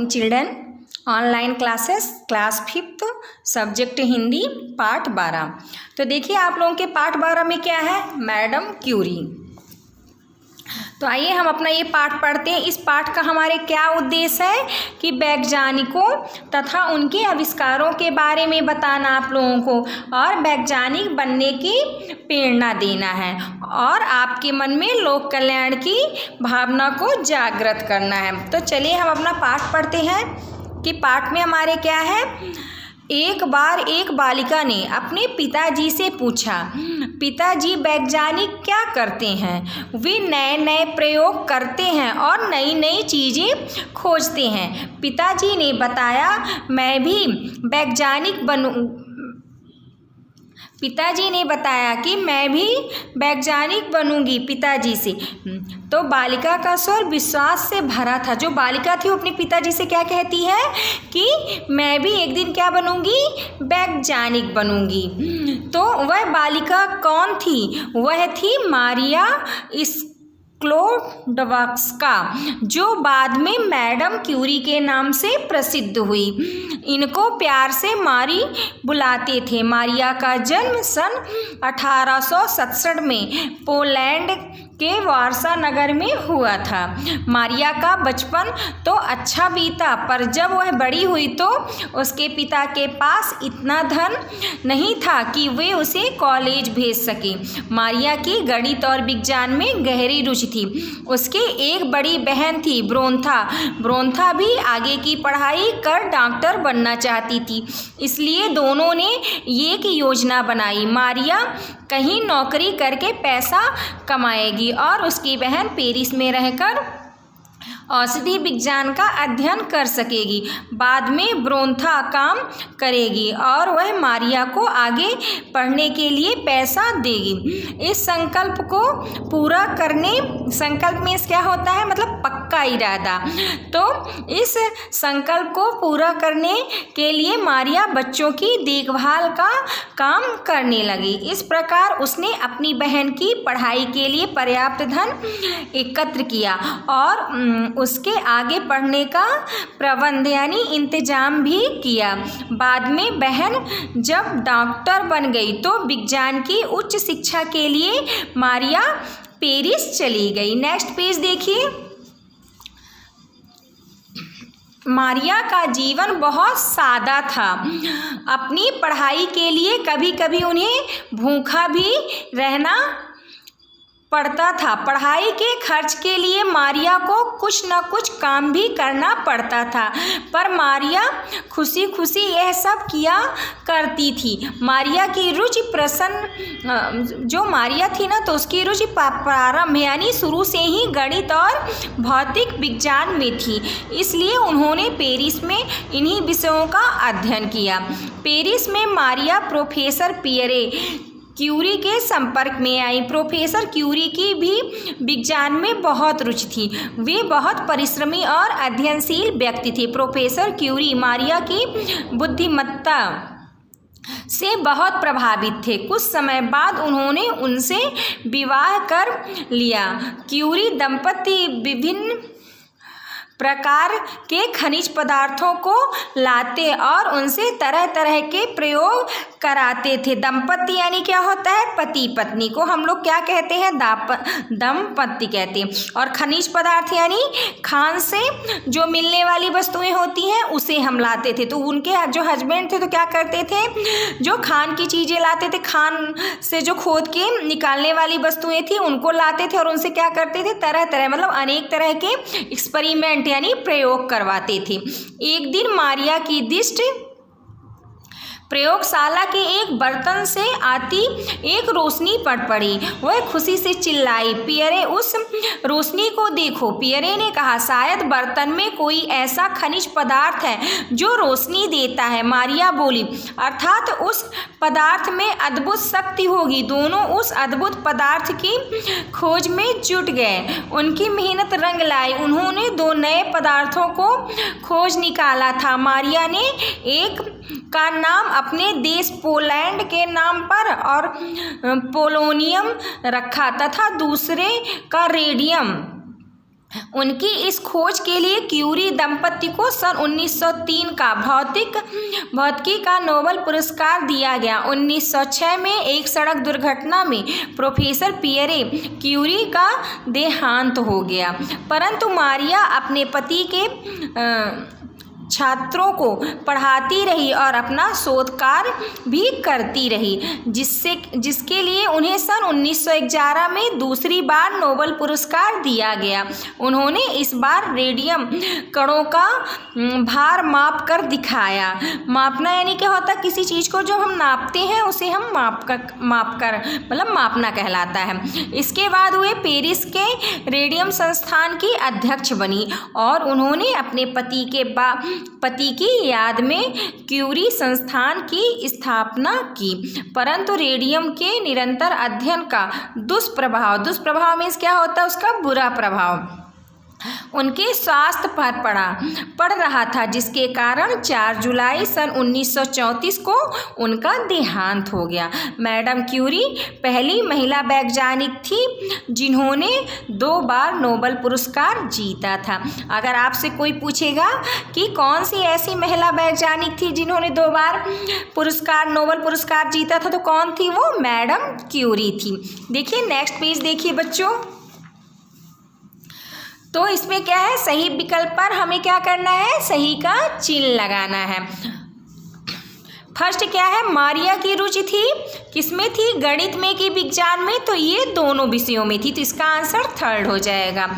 Morning children, online classes class 5th subject Hindi part 12। तो देखिए आप लोगों के पार्ट 12 में क्या है, मैडम क्यूरी। तो आइए हम अपना ये पाठ पढ़ते हैं। इस पाठ का हमारे क्या उद्देश्य है कि वैज्ञानिकों तथा उनके आविष्कारों के बारे में बताना आप लोगों को, और वैज्ञानिक बनने की प्रेरणा देना है, और आपके मन में लोक कल्याण की भावना को जागृत करना है। तो चलिए हम अपना पाठ पढ़ते हैं कि पाठ में हमारे क्या है। एक बार एक बालिका ने अपने पिताजी से पूछा, पिताजी वैज्ञानिक क्या करते हैं? वे नए नए प्रयोग करते हैं और नई नई चीज़ें खोजते हैं। पिताजी ने बताया, मैं भी वैज्ञानिक बनूं। पिताजी ने बताया कि मैं भी वैज्ञानिक बनूंगी पिताजी से। तो बालिका का स्वर विश्वास से भरा था। जो बालिका थी वो अपने पिताजी से क्या कहती है कि मैं भी एक दिन क्या बनूंगी, वैज्ञानिक बनूंगी। तो वह बालिका कौन थी? वह थी मारिया स्क्लोडोव्स्का, जो बाद में मैडम क्यूरी के नाम से प्रसिद्ध हुई। इनको प्यार से मारी बुलाते थे। मारिया का जन्म सन 1867 में पोलैंड के वारसा नगर में हुआ था। मारिया का बचपन तो अच्छा बीता, पर जब वह बड़ी हुई तो उसके पिता के पास इतना धन नहीं था कि वे उसे कॉलेज भेज सके। मारिया की गणित और विज्ञान में गहरी रुचि थी। उसके एक बड़ी बहन थी ब्रोंथा। ब्रोंथा भी आगे की पढ़ाई कर डॉक्टर बनना चाहती थी, इसलिए दोनों ने एक योजना बनाई। मारिया कहीं नौकरी करके पैसा कमाएगी और उसकी बहन पेरिस में रहकर औषधि विज्ञान का अध्ययन कर सकेगी। बाद में ब्रोंथा काम करेगी और वह मारिया को आगे पढ़ने के लिए पैसा देगी। इस संकल्प को पूरा करने, संकल्प में क्या होता है, मतलब पक्का इरादा। तो इस संकल्प को पूरा करने के लिए मारिया बच्चों की देखभाल का काम करने लगी। इस प्रकार उसने अपनी बहन की पढ़ाई के लिए पर्याप्त धन एकत्र किया और उसके आगे पढ़ने का प्रबंध यानी इंतजाम भी किया। बाद में बहन जब डॉक्टर बन गई तो विज्ञान की उच्च शिक्षा के लिए मारिया पेरिस चली गई। नेक्स्ट पेज देखिए। मारिया का जीवन बहुत सादा था। अपनी पढ़ाई के लिए कभी कभी उन्हें भूखा भी रहना पड़ता था। पढ़ाई के खर्च के लिए मारिया को कुछ न कुछ काम भी करना पड़ता था, पर मारिया खुशी खुशी यह सब किया करती थी। मारिया की रुचि जो मारिया थी ना, तो उसकी रुचि प्रारंभ यानी शुरू से ही गणित और भौतिक विज्ञान में थी, इसलिए उन्होंने पेरिस में इन्हीं विषयों का अध्ययन किया। पेरिस में मारिया प्रोफेसर पियरे क्यूरी के संपर्क में आई। प्रोफेसर क्यूरी की भी विज्ञान में बहुत रुचि थी। वे बहुत परिश्रमी और अध्ययनशील व्यक्ति थे। प्रोफेसर क्यूरी मारिया की बुद्धिमत्ता से बहुत प्रभावित थे। कुछ समय बाद उन्होंने उनसे विवाह कर लिया। क्यूरी दंपति विभिन्न प्रकार के खनिज पदार्थों को लाते और उनसे तरह तरह के प्रयोग कराते थे। दंपति यानी क्या होता है, पति पत्नी को हम लोग क्या कहते हैं, दंपति कहते हैं। और खनिज पदार्थ यानी खान से जो मिलने वाली वस्तुएं होती हैं उसे हम लाते थे। तो उनके जो हस्बैंड थे तो क्या करते थे, जो खान की चीज़ें लाते थे, खान से जो खोद के निकालने वाली वस्तुएं थी उनको लाते थे और उनसे क्या करते थे, तरह तरह मतलब अनेक तरह के एक्सपेरिमेंट यानी प्रयोग करवाते थे। एक दिन मारिया की दृष्टि प्रयोगशाला के एक बर्तन से आती एक रोशनी पर पड़ी। वह खुशी से चिल्लाई, पियरे उस रोशनी को देखो। पियरे ने कहा, शायद बर्तन में कोई ऐसा खनिज पदार्थ है जो रोशनी देता है। मारिया बोली, अर्थात उस पदार्थ में अद्भुत शक्ति होगी। दोनों उस अद्भुत पदार्थ की खोज में जुट गए। उनकी मेहनत रंग लाई। उन्होंने दो नए पदार्थों को खोज निकाला था। मारिया ने एक का नाम अपने देश पोलैंड के नाम पर और पोलोनियम रखा तथा दूसरे का रेडियम उनकी इस खोज के लिए क्यूरी दंपति को सन 1903 का भौतिकी का नोबेल पुरस्कार दिया गया। 1906 में एक सड़क दुर्घटना में प्रोफेसर पियरे क्यूरी का देहांत हो गया, परंतु मारिया अपने पति के छात्रों को पढ़ाती रही और अपना शोध कार्य भी करती रही, जिसके लिए उन्हें सन 1911 में दूसरी बार नोबेल पुरस्कार दिया गया। उन्होंने इस बार रेडियम कणों का भार माप कर दिखाया। मापना यानी क्या होता है, किसी चीज़ को जो हम नापते हैं उसे हम मापना कहलाता है। इसके बाद वे पेरिस के रेडियम संस्थान की अध्यक्ष बनी और उन्होंने अपने पति की याद में क्यूरी संस्थान की स्थापना की, परंतु रेडियम के निरंतर अध्ययन का दुष्प्रभाव मीन्स क्या होता है, उसका बुरा प्रभाव उनके स्वास्थ्य पर पड़ रहा था, जिसके कारण 4 जुलाई सन 1934 को उनका देहांत हो गया। मैडम क्यूरी पहली महिला वैज्ञानिक थी जिन्होंने 2 बार नोबेल पुरस्कार जीता था। अगर आपसे कोई पूछेगा कि कौन सी ऐसी महिला वैज्ञानिक थी जिन्होंने 2 बार नोबेल पुरस्कार जीता था, तो कौन थी वो? मैडम क्यूरी थी। देखिए नेक्स्ट पेज देखिए बच्चों। तो इसमें क्या है, सही विकल्प पर हमें क्या करना है, सही का चिन्ह लगाना है। फर्स्ट क्या है, मारिया की रुचि थी किसमें थी, गणित में कि विज्ञान में, तो ये दोनों विषयों में थी, तो इसका आंसर 3rd हो जाएगा।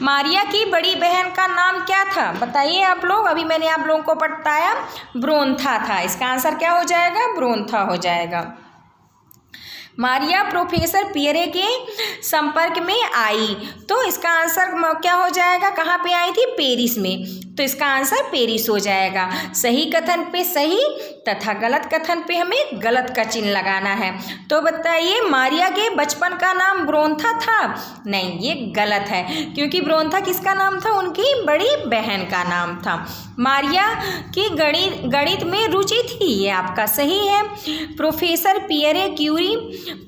मारिया की बड़ी बहन का नाम क्या था, बताइए आप लोग। अभी मैंने आप लोगों को बताया ब्रोंथा था, इसका आंसर क्या हो जाएगा, ब्रोंथा हो जाएगा। मारिया प्रोफेसर पियरे के संपर्क में आई, तो इसका आंसर क्या हो जाएगा, कहाँ पे आई थी, पेरिस में, तो इसका आंसर पेरिस हो जाएगा। सही कथन पे सही तथा गलत कथन पे हमें गलत का चिन्ह लगाना है। तो बताइए मारिया के बचपन का नाम ब्रोंथा था, नहीं ये गलत है, क्योंकि ब्रोंथा किसका नाम था, उनकी बड़ी बहन का नाम था। मारिया की गणित में रुचि थी, ये आपका सही है। प्रोफेसर पियरे क्यूरी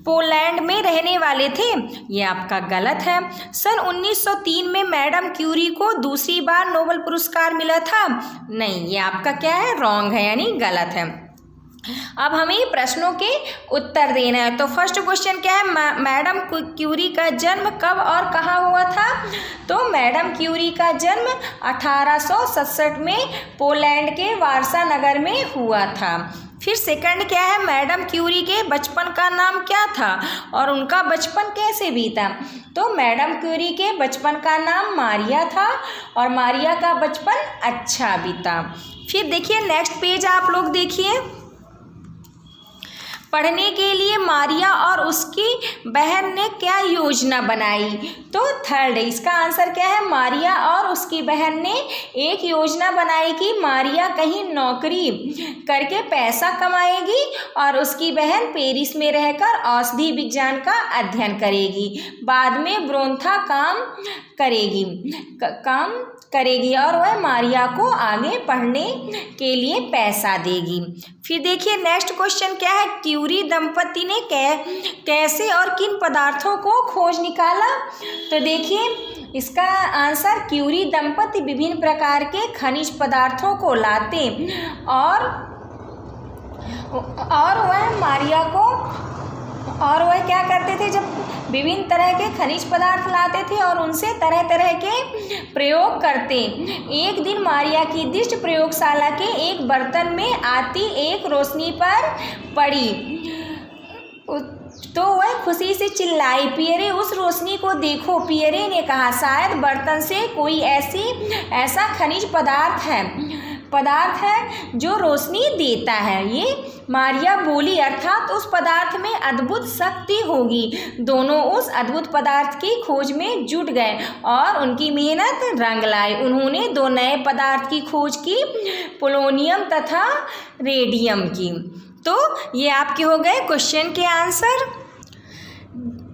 पोलैंड में रहने वाले थे, ये आपका गलत है। सन 1903 में मैडम क्यूरी को दूसरी बार नोबेल पुरस्कार मिला था, नहीं ये आपका क्या है, रॉन्ग है, यानी गलत है। अब हमें प्रश्नों के उत्तर देना है। तो फर्स्ट क्वेश्चन क्या है, मैडम क्यूरी का जन्म कब और कहाँ हुआ था, तो मैडम क्यूरी का जन्म 1867 में पोलैंड के वारसा नगर में हुआ था। फिर सेकंड क्या है, मैडम क्यूरी के बचपन का नाम क्या था और उनका बचपन कैसे बीता, तो मैडम क्यूरी के बचपन का नाम मारिया था और मारिया का बचपन अच्छा बीता। फिर देखिए नेक्स्ट पेज आप लोग देखिए। पढ़ने के लिए मारिया और उसकी बहन ने क्या योजना बनाई, तो 3rd, इसका आंसर क्या है, मारिया और उसकी बहन ने एक योजना बनाई कि मारिया कहीं नौकरी करके पैसा कमाएगी और उसकी बहन पेरिस में रहकर औषधि विज्ञान का अध्ययन करेगी, बाद में ब्रोंथा काम करेगी और वह मारिया को आगे पढ़ने के लिए पैसा देगी। फिर देखिए नेक्स्ट क्वेश्चन क्या है, क्यूरी दंपति ने कैसे और किन पदार्थों को खोज निकाला, तो देखिए इसका आंसर, क्यूरी दंपति विभिन्न प्रकार के खनिज पदार्थों को लाते और वह क्या करते थे, जब विभिन्न तरह के खनिज पदार्थ लाते थे और उनसे तरह तरह के प्रयोग करते। एक दिन मारिया की दृष्टि प्रयोगशाला के एक बर्तन में आती एक रोशनी पर पड़ी, तो वह खुशी से चिल्लाई, पियरे उस रोशनी को देखो। पियरे ने कहा, शायद बर्तन से कोई ऐसा खनिज पदार्थ है जो रोशनी देता है। ये मारिया बोली, अर्थात उस पदार्थ में अद्भुत शक्ति होगी। दोनों उस अद्भुत पदार्थ की खोज में जुट गए और उनकी मेहनत रंग लाई। उन्होंने 2 नए पदार्थ की खोज की, पोलोनियम तथा रेडियम की। तो ये आपके हो गए क्वेश्चन के आंसर।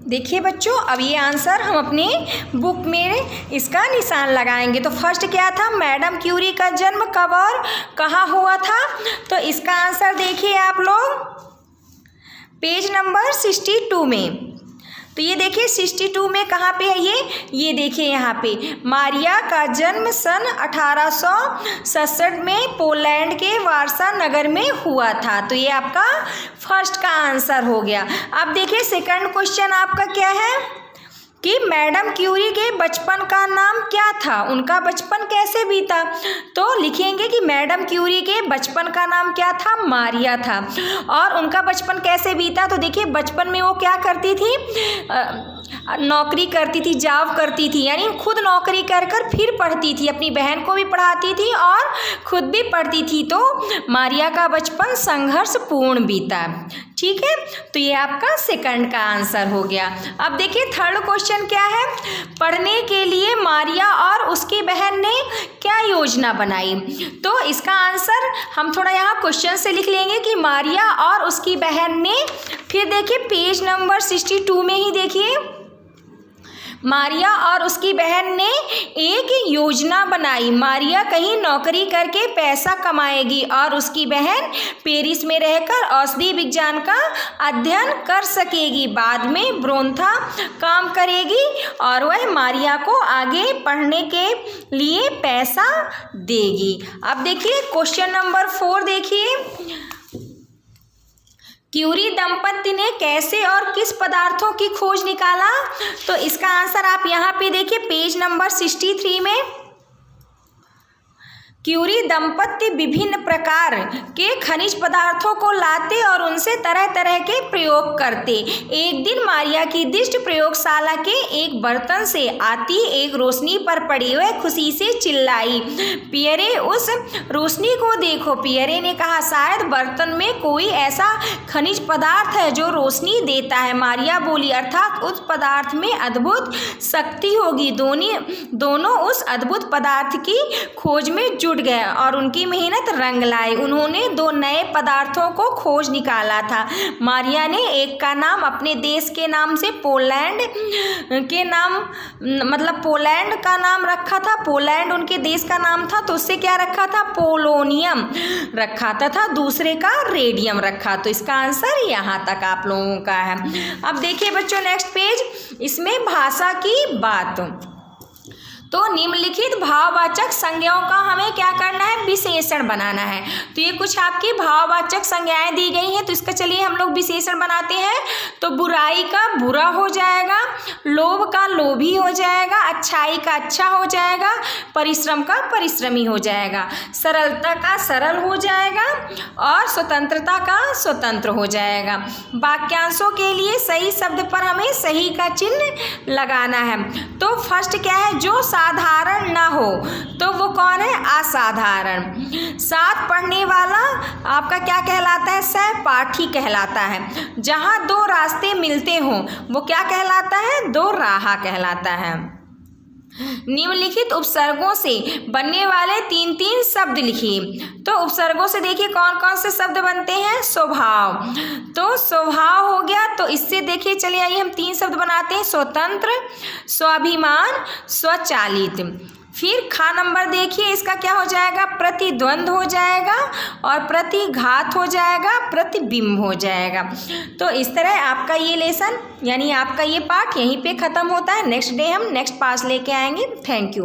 देखिए बच्चों, अब ये आंसर हम अपने बुक में इसका निशान लगाएंगे। तो फर्स्ट क्या था, मैडम क्यूरी का जन्म कब और कहाँ हुआ था, तो इसका आंसर देखिए आप लोग पेज नंबर 62 में। तो ये देखिए 62 में कहाँ पे है ये देखिए यहाँ पे मारिया का जन्म सन 1867 में पोलैंड के वारसा नगर में हुआ था। तो ये आपका फर्स्ट का आंसर हो गया। अब देखिए सेकंड क्वेश्चन आपका क्या है कि मैडम क्यूरी के बचपन का नाम क्या था, उनका बचपन कैसे बीता। तो लिखेंगे कि मैडम क्यूरी के बचपन का नाम क्या था, मारिया था। और उनका बचपन कैसे बीता, तो देखिए बचपन में वो क्या करती थी, नौकरी करती थी, जॉब करती थी, यानी खुद नौकरी कर कर फिर पढ़ती थी, अपनी बहन को भी पढ़ाती थी और खुद भी पढ़ती थी। तो मारिया का बचपन संघर्षपूर्ण बीता। ठीक है, तो ये आपका सेकंड का आंसर हो गया। अब देखिए थर्ड क्वेश्चन क्या है, पढ़ने के लिए मारिया और उसकी बहन ने क्या योजना बनाई। तो इसका आंसर हम थोड़ा यहाँ क्वेश्चन से लिख लेंगे कि मारिया और उसकी बहन ने, फिर देखिए पेज नंबर 62 में ही देखिए मारिया और उसकी बहन ने एक योजना बनाई। मारिया कहीं नौकरी करके पैसा कमाएगी और उसकी बहन पेरिस में रहकर औषधि विज्ञान का अध्ययन कर सकेगी। बाद में ब्रोंथा काम करेगी और वह मारिया को आगे पढ़ने के लिए पैसा देगी। अब देखिए क्वेश्चन नंबर 4 देखिए, क्यूरी दंपति ने कैसे और किस पदार्थों की खोज निकाला। तो इसका आंसर आप यहाँ पे देखिए पेज नंबर 63 में, क्यूरी दंपति विभिन्न प्रकार के खनिज पदार्थों को लाते और उनसे तरह तरह के प्रयोग करते। एक दिन मारिया की दृष्टि प्रयोगशाला के एक बर्तन से आती एक रोशनी पर पड़ी। वह खुशी से चिल्लाई, पियरे उस रोशनी को देखो। पियरे ने कहा, शायद बर्तन में कोई ऐसा खनिज पदार्थ है जो रोशनी देता है। मारिया बोली, अर्थात उस पदार्थ में अद्भुत शक्ति होगी। दोनों उस अद्भुत पदार्थ की खोज में जुट गए और उनकी मेहनत रंग लाई। उन्होंने 2 नए पदार्थों को खोज निकाला था। मारिया ने एक का नाम अपने देश के नाम से पोलैंड के नाम, मतलब पोलैंड का नाम रखा था। पोलैंड उनके देश का नाम था, तो उससे क्या रखा था, पोलोनियम रखा था। दूसरे का रेडियम रखा। तो इसका आंसर यहाँ तक आप लोगों का है। अब देखिए बच्चों नेक्स्ट पेज, इसमें भाषा की बात। तो निम्नलिखित भाववाचक संज्ञाओं का हमें क्या करना है, विशेषण बनाना है। तो ये कुछ आपकी भाववाचक संज्ञाएं दी गई हैं, तो इसका चलिए हम लोग विशेषण बनाते हैं। तो बुराई का बुरा हो जाएगा, लोभ का लोभी हो जाएगा, अच्छाई का अच्छा हो जाएगा, परिश्रम का परिश्रमी हो जाएगा, सरलता का सरल हो जाएगा और स्वतंत्रता का स्वतंत्र हो जाएगा। वाक्यांशों के लिए सही शब्द पर हमें सही का चिन्ह लगाना है। तो फर्स्ट क्या है, जो साधारण ना हो, तो वो कौन है, असाधारण। साथ पढ़ने वाला आपका क्या कहलाता है, सहपाठी कहलाता है। जहाँ 2 रास्ते मिलते हों वो क्या कहलाता है, 2 राह कहलाता है। निम्नलिखित उपसर्गों से बनने वाले 3 शब्द लिखिए। तो उपसर्गों से देखिए कौन कौन से शब्द बनते हैं, स्वभाव। तो स्वभाव हो गया, तो इससे देखिए चलिए आइए हम 3 शब्द बनाते हैं, स्वतंत्र, स्वाभिमान, स्वचालित। फिर खा नंबर देखिए, इसका क्या हो जाएगा, प्रतिद्वंद हो जाएगा और प्रतिघात हो जाएगा, प्रतिबिंब हो जाएगा। तो इस तरह आपका ये लेसन यानी आपका ये पाठ यहीं पे ख़त्म होता है। नेक्स्ट डे हम नेक्स्ट पास लेके आएंगे। Thank you.